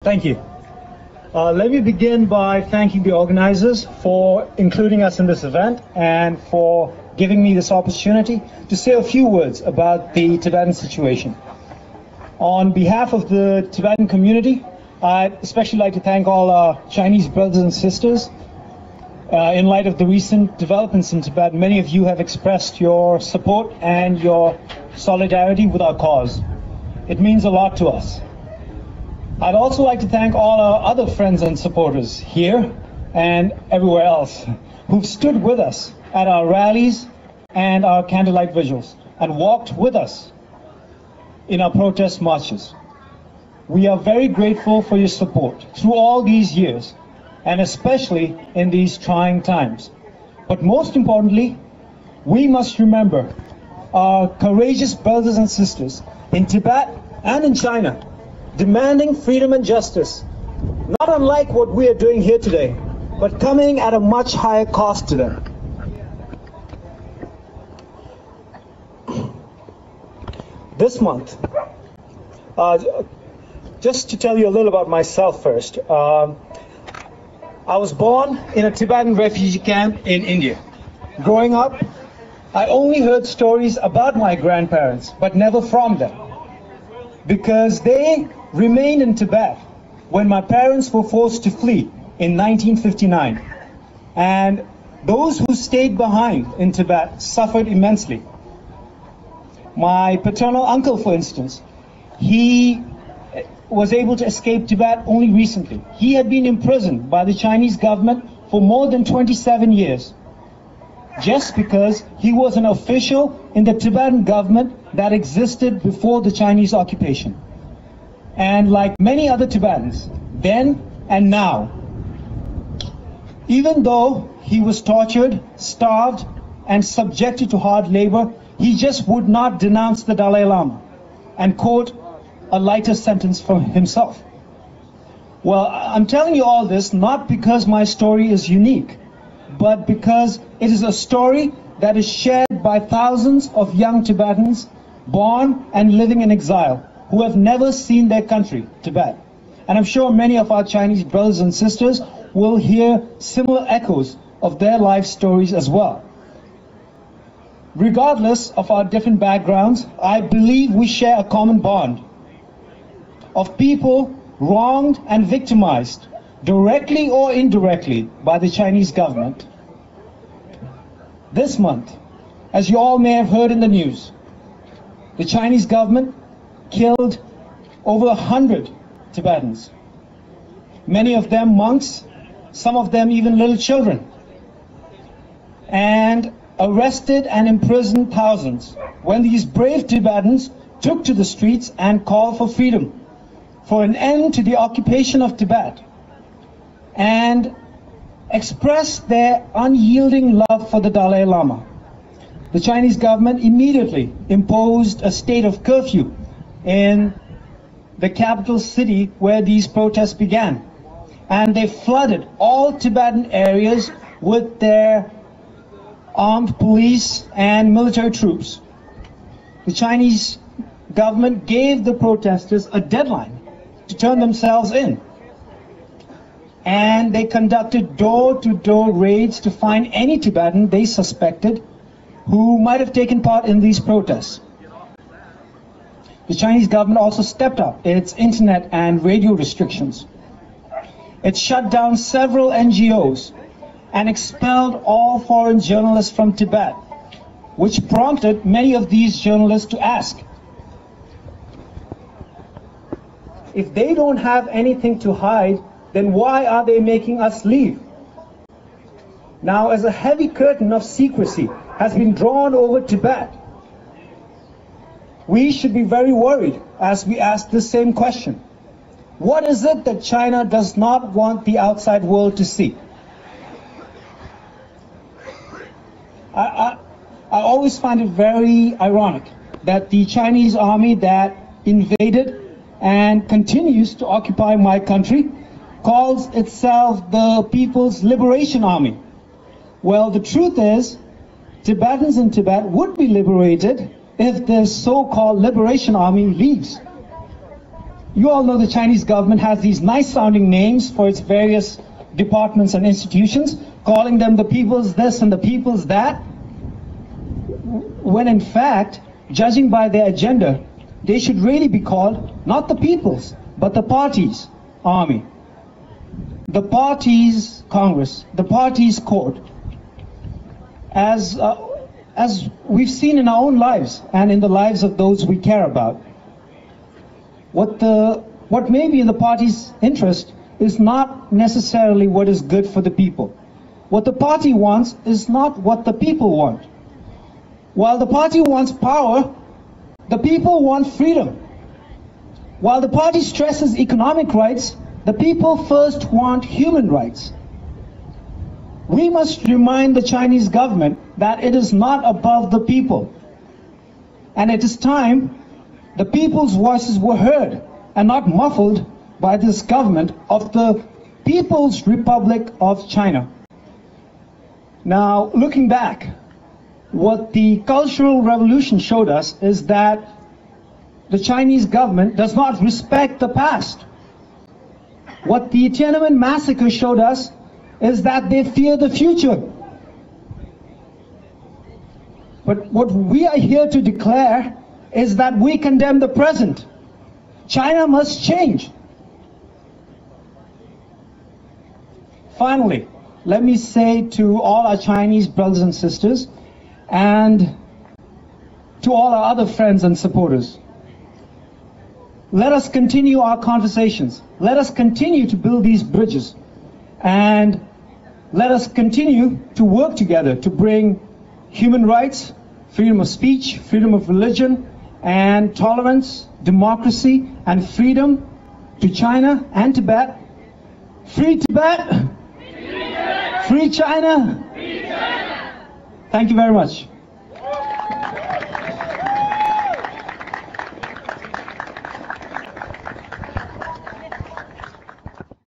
Thank you. Let me begin by thanking the organizers for including us in this event and for giving me this opportunity to say a few words about the Tibetan situation. On behalf of the Tibetan community, I'd especially like to thank all our Chinese brothers and sisters. In light of the recent developments in Tibet, many of you have expressed your support and your solidarity with our cause. It means a lot to us. I'd also like to thank all our other friends and supporters here and everywhere else who've stood with us at our rallies and our candlelight vigils and walked with us in our protest marches. We are very grateful for your support through all these years, and especially in these trying times. But most importantly, we must remember our courageous brothers and sisters in Tibet and in China, demanding freedom and justice, not unlike what we are doing here today, but coming at a much higher cost to them. This month, just to tell you a little about myself first, I was born in a Tibetan refugee camp in India. Growing up, I only heard stories about my grandparents, but never from them, because they remained in Tibet when my parents were forced to flee in 1959. And those who stayed behind in Tibet suffered immensely. My paternal uncle, for instance, he was able to escape Tibet only recently. He had been imprisoned by the Chinese government for more than 27 years, just because he was an official in the Tibetan government that existed before the Chinese occupation. And like many other Tibetans, then and now, even though he was tortured, starved, and subjected to hard labor, he just would not denounce the Dalai Lama and quote a lighter sentence for himself. Well, I'm telling you all this not because my story is unique, but because it is a story that is shared by thousands of young Tibetans born and living in exile who have never seen their country, Tibet. And I'm sure many of our Chinese brothers and sisters will hear similar echoes of their life stories as well. Regardless of our different backgrounds, I believe we share a common bond of people wronged and victimized, directly or indirectly, by the Chinese government. This month, as you all may have heard in the news, the Chinese government killed over 100 Tibetans, many of them monks, some of them even little children, and arrested and imprisoned thousands when these brave Tibetans took to the streets and called for freedom, for an end to the occupation of Tibet, and expressed their unyielding love for the Dalai Lama. The Chinese government immediately imposed a state of curfew in the capital city where these protests began. And they flooded all Tibetan areas with their armed police and military troops. The Chinese government gave the protesters a deadline to turn themselves in. And they conducted door-to-door raids to find any Tibetan they suspected who might have taken part in these protests. The Chinese government also stepped up its internet and radio restrictions. It shut down several NGOs and expelled all foreign journalists from Tibet, which prompted many of these journalists to ask, if they don't have anything to hide, then why are they making us leave? Now, as a heavy curtain of secrecy has been drawn over Tibet, we should be very worried as we ask the same question. What is it that China does not want the outside world to see? I always find it very ironic that the Chinese army that invaded and continues to occupy my country calls itself the People's Liberation Army. Well, the truth is, Tibetans in Tibet would be liberated if the so-called Liberation Army leaves. You all know the Chinese government has these nice sounding names for its various departments and institutions, calling them the people's this and the people's that, when in fact, judging by their agenda, they should really be called not the people's, but the party's army, the party's Congress, the party's court. As we've seen in our own lives and in the lives of those we care about, what may be in the party's interest is not necessarily what is good for the people. What the party wants is not what the people want. While the party wants power, the people want freedom. While the party stresses economic rights, the people first want human rights. We must remind the Chinese government that it is not above the people. And it is time the people's voices were heard and not muffled by this government of the People's Republic of China. Now, looking back, what the Cultural Revolution showed us is that the Chinese government does not respect the past. What the Tiananmen massacre showed us is that they fear the future. But what we are here to declare is that we condemn the present. China must change. Finally, let me say to all our Chinese brothers and sisters and to all our other friends and supporters, let us continue our conversations. Let us continue to build these bridges. And let us continue to work together to bring human rights, freedom of speech, freedom of religion, and tolerance, democracy, and freedom to China and Tibet. Free Tibet! Free China! Free China! Thank you very much.